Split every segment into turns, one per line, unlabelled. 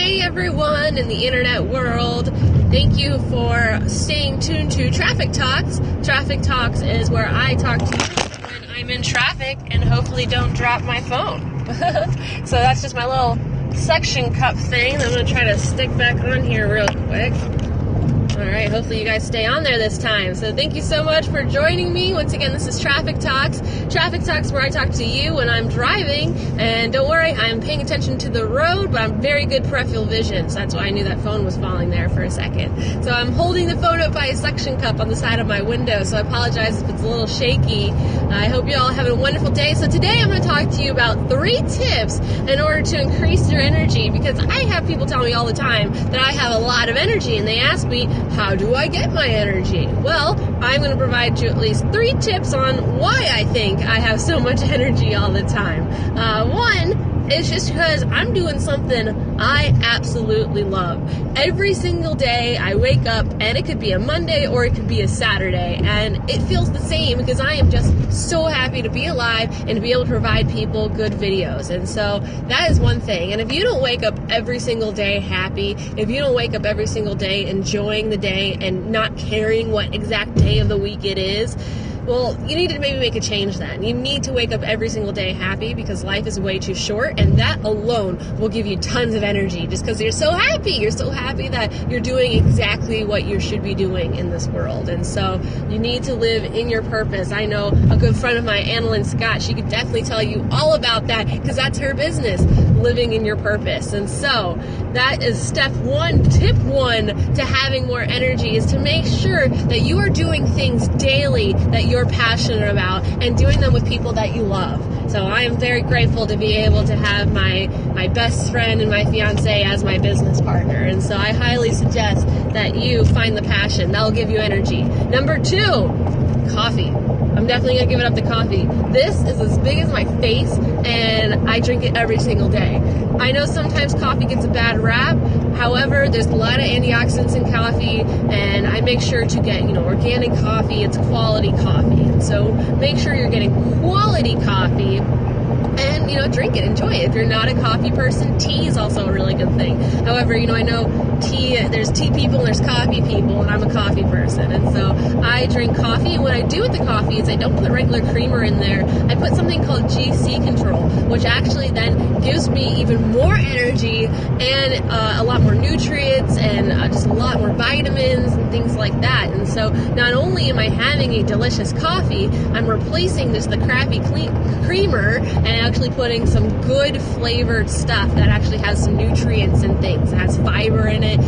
Hey everyone in the internet world. Thank you for staying tuned to Traffic Talks. Traffic Talks is where I talk to you when I'm in traffic and hopefully don't drop my phone. So that's just my little suction cup thing that I'm going to try to stick back on here real quick. Alright, hopefully you guys stay on there this time. So thank you so much for joining me. Once again, this is Traffic Talks. Traffic Talks where I talk to you when I'm driving. And don't worry, I'm paying attention to the road, but I'm very good peripheral vision. So that's why I knew that phone was falling there for a second. So I'm holding the phone up by a suction cup on the side of my window. So I apologize if it's a little shaky. I hope you all have a wonderful day. So today I'm going to talk to you about 3 tips in order to increase your energy. Because I have people tell me all the time that I have a lot of energy. And they ask me, how do I get my energy? Well, I'm going to provide you at least 3 tips on why I think I have so much energy all the time. One, it's just because I'm doing something I absolutely love. Every single day I wake up, and it could be a Monday or it could be a Saturday, and it feels the same because I am just so happy to be alive and to be able to provide people good videos. And so that is one thing. And if you don't wake up every single day happy, if you don't wake up every single day enjoying the day and not caring what exact day of the week it is, well, you need to maybe make a change then. You need to wake up every single day happy because life is way too short, and that alone will give you tons of energy just because you're so happy. You're so happy that you're doing exactly what you should be doing in this world. And so you need to live in your purpose. I know a good friend of mine, Annalyn Scott, she could definitely tell you all about that because that's her business, living in your purpose. And so that is step 1, tip 1 to having more energy is to make sure that you are doing things daily that you're passionate about and doing them with people that you love. So I am very grateful to be able to have my best friend and my fiance as my business partner. And so I highly suggest that you find the passion. That'll give you energy. Number 2, coffee. I'm definitely going to give it up to coffee. This is as big as my face, and I drink it every single day. I know sometimes coffee gets a bad rap. However, there's a lot of antioxidants in coffee, and I make sure to get, organic coffee. It's quality coffee. And so make sure you're getting quality coffee. And, drink it, enjoy it. If you're not a coffee person, tea is also a really good thing. However, I know there's tea people and there's coffee people, and I'm a coffee person. And so I drink coffee, and what I do with the coffee is I don't put regular creamer in there. I put something called GC Control, which actually then gives me even more energy and a lot more nutrients and just a lot more vitamins and things like that. And so not only am I having a delicious coffee, I'm replacing just the crappy creamer and actually putting some good flavored stuff that actually has some nutrients and things. It has fiber in it,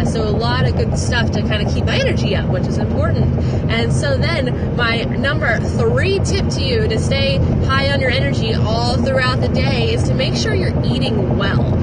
so a lot of good stuff to kind of keep my energy up, which is important. And so then my number 3 tip to you to stay high on your energy all throughout the day is to make sure you're eating well.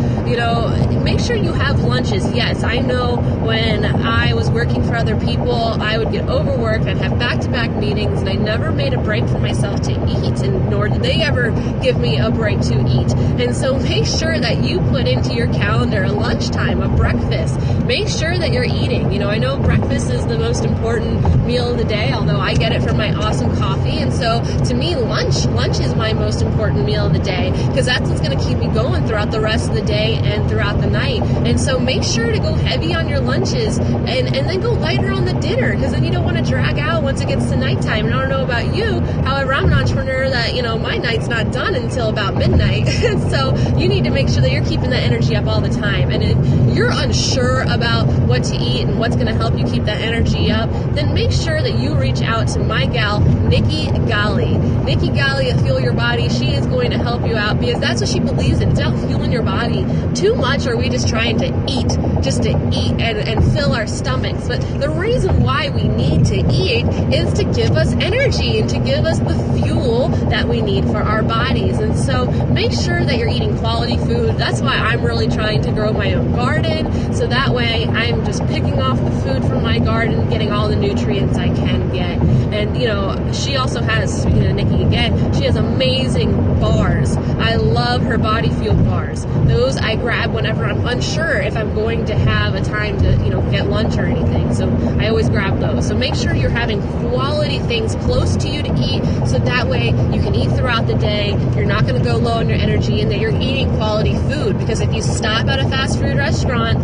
Make sure you have lunches. Yes, I know when I was working for other people, I would get overworked, I'd have back-to-back meetings, and I never made a break for myself to eat, and nor did they ever give me a break to eat. And so make sure that you put into your calendar a lunchtime, a breakfast. Make sure that you're eating. I know breakfast is the most important meal of the day, although I get it from my awesome coffee. And so to me, lunch is my most important meal of the day because that's what's going to keep me going throughout the rest of the day and throughout the night. And so make sure to go heavy on your lunches and then go lighter on the dinner because then you don't want to drag out once it gets to nighttime. And I don't know about you, however, I'm an entrepreneur that, my night's not done until about midnight. So you need to make sure that you're keeping that energy up all the time. And if you're unsure about what to eat and what's going to help you keep that energy up, then make sure that you reach out to my gal, Nikki Gali. Nikki Gali at Fuel Your Body, she is going to help you out because that's what she believes in. It's about fueling your body. Too much are we just trying to eat, just to eat and fill our stomachs. But the reason why we need to eat is to give us energy and to give us the fuel that we need for our bodies. And so make sure that you're eating quality food. That's why I'm really trying to grow my own garden. So that way I'm just picking off the food from my garden, getting all the nutrients I can get. And, she also has, speaking of Nikki again, she has amazing bars. I love her Body Fuel bars. Those I I grab whenever I'm unsure if I'm going to have a time to, get lunch or anything. So I always grab those. So make sure you're having quality things close to you to eat, so that way you can eat throughout the day. You're not going to go low on your energy, and that you're eating quality food, because if you stop at a fast food restaurant,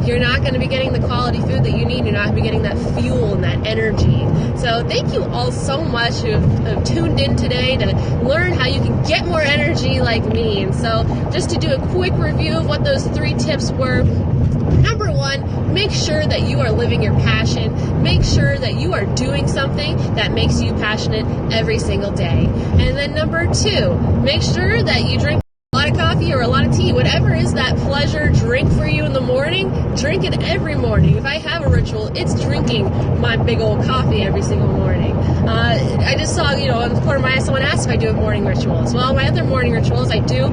you're not going to be getting the quality food that you need. You're not going to be getting that fuel and that energy. So thank you all so much who have tuned in today to learn how you can get more energy like me. And so just to do a quick review of what those 3 tips were. Number 1, make sure that you are living your passion. Make sure that you are doing something that makes you passionate every single day. And then number 2, make sure that you drink a lot of coffee or a lot of tea, whatever is that pleasure drink for you in the morning. Drink it every morning. If I have a ritual, it's drinking my big old coffee every single morning. I just saw, someone asked if I do have morning rituals. Well, my other morning rituals, I do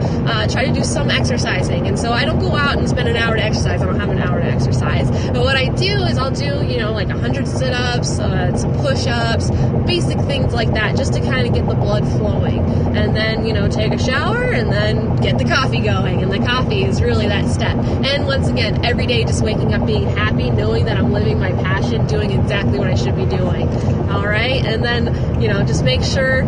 try to do some exercising. And so I don't go out and spend an hour to exercise. I don't have an hour to exercise. But what I do is I'll do, like 100 sit-ups, some push-ups, basic things like that, just to kind of get the blood flowing. And then, take a shower and then get the coffee going. And the coffee is really that step. And once again, every day just waking up being happy, knowing that I'm living my passion, doing exactly what I should be doing. All right? And then, just make sure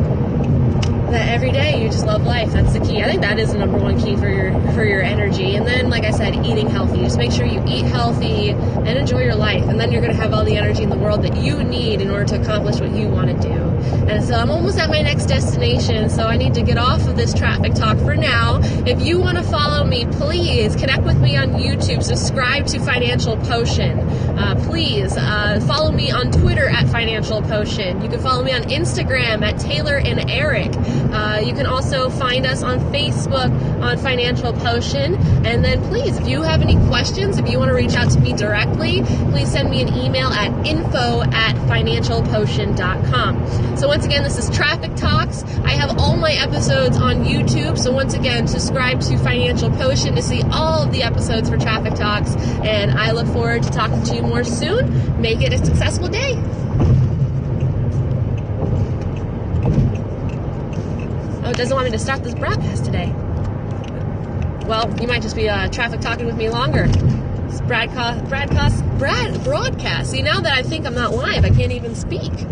that every day you just love life. That's the key. I think that is the number 1 key for your energy. And then, like I said, eating healthy. Just make sure you eat healthy and enjoy your life. And then you're going to have all the energy in the world that you need in order to accomplish what you want to do. And so I'm almost at my next destination, so I need to get off of this traffic talk for now. If you want to follow me, please connect with me on YouTube. Subscribe to Financial Potion. Please follow me on Twitter at Financial Potion. You can follow me on Instagram at Taylor and Eric. You can also find us on Facebook on Financial Potion. And then please, if you have any questions, if you want to reach out to me directly, please send me an email at info@financialpotion.com. So once again, this is Traffic Talks. I have all my episodes on YouTube. So once again, subscribe to Financial Potion to see all of the episodes for Traffic Talks. And I look forward to talking to you more soon. Make it a successful day. Oh, it doesn't want me to start this broadcast today. Well, you might just be traffic talking with me longer. It's broadcast. See, now that I think I'm not live, I can't even speak.